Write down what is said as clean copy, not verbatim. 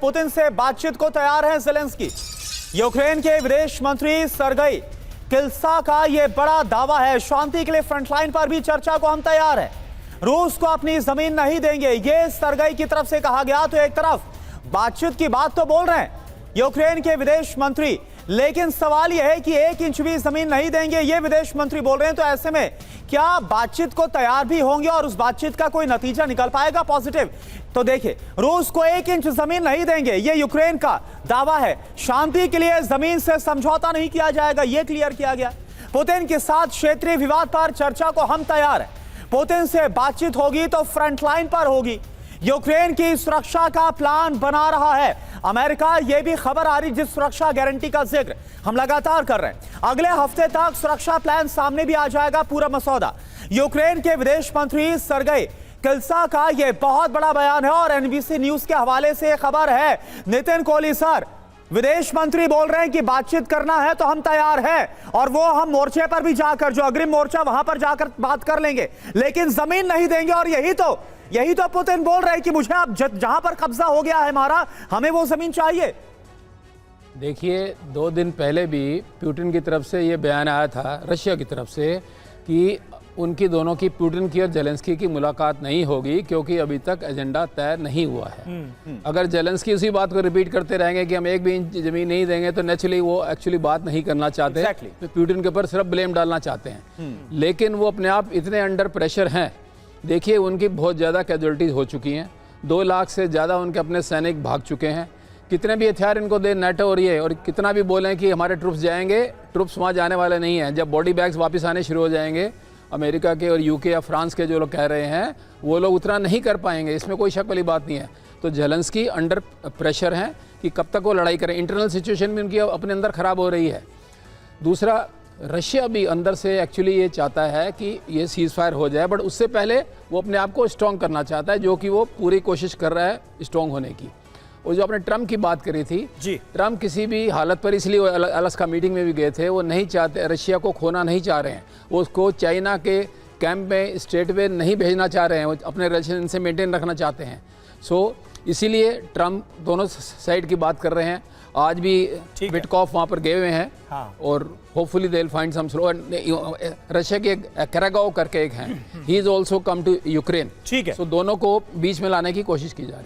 Putin से बातचीत को तैयार है ज़ेलेंस्की। यूक्रेन के विदेश मंत्री सर्गेई किल्सा का यह बड़ा दावा है, शांति के लिए फ्रंटलाइन पर भी चर्चा को हम तैयार हैं, रूस को अपनी जमीन नहीं देंगे। यह सर्गेई की तरफ से कहा गया। तो एक तरफ बातचीत की बात तो बोल रहे हैं यूक्रेन के विदेश मंत्री, लेकिन सवाल यह है कि 1 इंच भी जमीन नहीं देंगे, ये विदेश मंत्री बोल रहे हैं। तो ऐसे में क्या बातचीत को तैयार भी होंगे और उस बातचीत का कोई नतीजा निकल पाएगा पॉजिटिव? तो देखिए, रूस को 1 इंच जमीन नहीं देंगे, ये यूक्रेन का दावा है। शांति के लिए जमीन से समझौता नहीं किया जाएगा, यह क्लियर किया गया। पुतिन के साथ क्षेत्रीय विवाद पर चर्चा को हम तैयार हैं। पुतिन से बातचीत होगी तो फ्रंटलाइन पर होगी। यूक्रेन की सुरक्षा का प्लान बना रहा है अमेरिका, यह भी खबर आ रही जिस सुरक्षा गारंटी का जिक्र हम लगातार कर रहे हैं। अगले हफ्ते तक सुरक्षा प्लान सामने भी आ जाएगा, पूरा मसौदा। यूक्रेन के विदेश मंत्री सर्गेई किल्सा का यह बहुत बड़ा बयान है और एनबीसी न्यूज के हवाले से खबर है। नितिन कोहली सर, विदेश मंत्री बोल रहे हैं कि बातचीत करना है तो हम तैयार हैं, और वो हम मोर्चे पर भी जाकर, जो अग्रिम मोर्चा वहां पर जाकर बात कर लेंगे, लेकिन जमीन नहीं देंगे। और यही तो पुतिन बोल रहे हैं कि मुझे अब जहां पर कब्जा हो गया है हमारा, हमें वो जमीन चाहिए। देखिए, 2 दिन पहले भी पुतिन की तरफ से ये बयान आया था, रशिया की तरफ से, कि उनकी दोनों की, पुतिन की और ज़ेलेंस्की की मुलाकात नहीं होगी क्योंकि अभी तक एजेंडा तय नहीं हुआ है। अगर ज़ेलेंस्की उसी बात को रिपीट करते रहेंगे कि हम 1 भी इंच ज़मीन नहीं देंगे, तो नेचुरली वो एक्चुअली बात नहीं करना चाहते। तो पुतिन के ऊपर सिर्फ ब्लेम डालना चाहते हैं। लेकिन वो अपने आप इतने अंडर प्रेशर हैं। देखिए, उनकी बहुत ज़्यादा कैजुअलिटीज़ हो चुकी हैं, 2 लाख से ज़्यादा उनके अपने सैनिक भाग चुके हैं। कितने भी हथियार इनको दे नाटो और ये, और कितना भी बोलें कि हमारे ट्रुप्स जाएंगे, ट्रुप्स वहाँ जाने वाले नहीं हैं। जब बॉडी बैग्स वापस आने शुरू हो जाएंगे, अमेरिका के और यूके या फ्रांस के जो लोग कह रहे हैं, वो लोग उतना नहीं कर पाएंगे, इसमें कोई शक वाली बात नहीं है। तो ज़ेलेंस्की अंडर प्रेशर हैं कि कब तक वो लड़ाई करें। इंटरनल सिचुएशन भी उनकी अपने अंदर ख़राब हो रही है। दूसरा, रशिया भी अंदर से एक्चुअली ये चाहता है कि ये सीज़ फायर हो जाए, बट उससे पहले वो अपने आप को स्ट्रॉन्ग करना चाहता है, जो कि वो पूरी कोशिश कर रहा है स्ट्रॉन्ग होने की। और जो आपने ट्रम्प की बात करी थी जी, ट्रम्प किसी भी हालत पर, इसलिए अलास्का मीटिंग में भी गए थे, वो नहीं चाहते, रशिया को खोना नहीं चाह रहे हैं। वो उसको चाइना के कैंप में स्ट्रेट वे नहीं भेजना चाह रहे हैं, वो अपने रिलेशन से मेंटेन रखना चाहते हैं। सो इसीलिए ट्रम्प दोनों साइड की बात कर रहे हैं। आज भी विटकॉफ वहाँ पर गए हुए हैं। हाँ। और hopefully they will find some solution. Russia के कैरागाव करके एक हैं, he is also come to Ukraine. ठीक है। सो दोनों को बीच में लाने की कोशिश की जा रही है।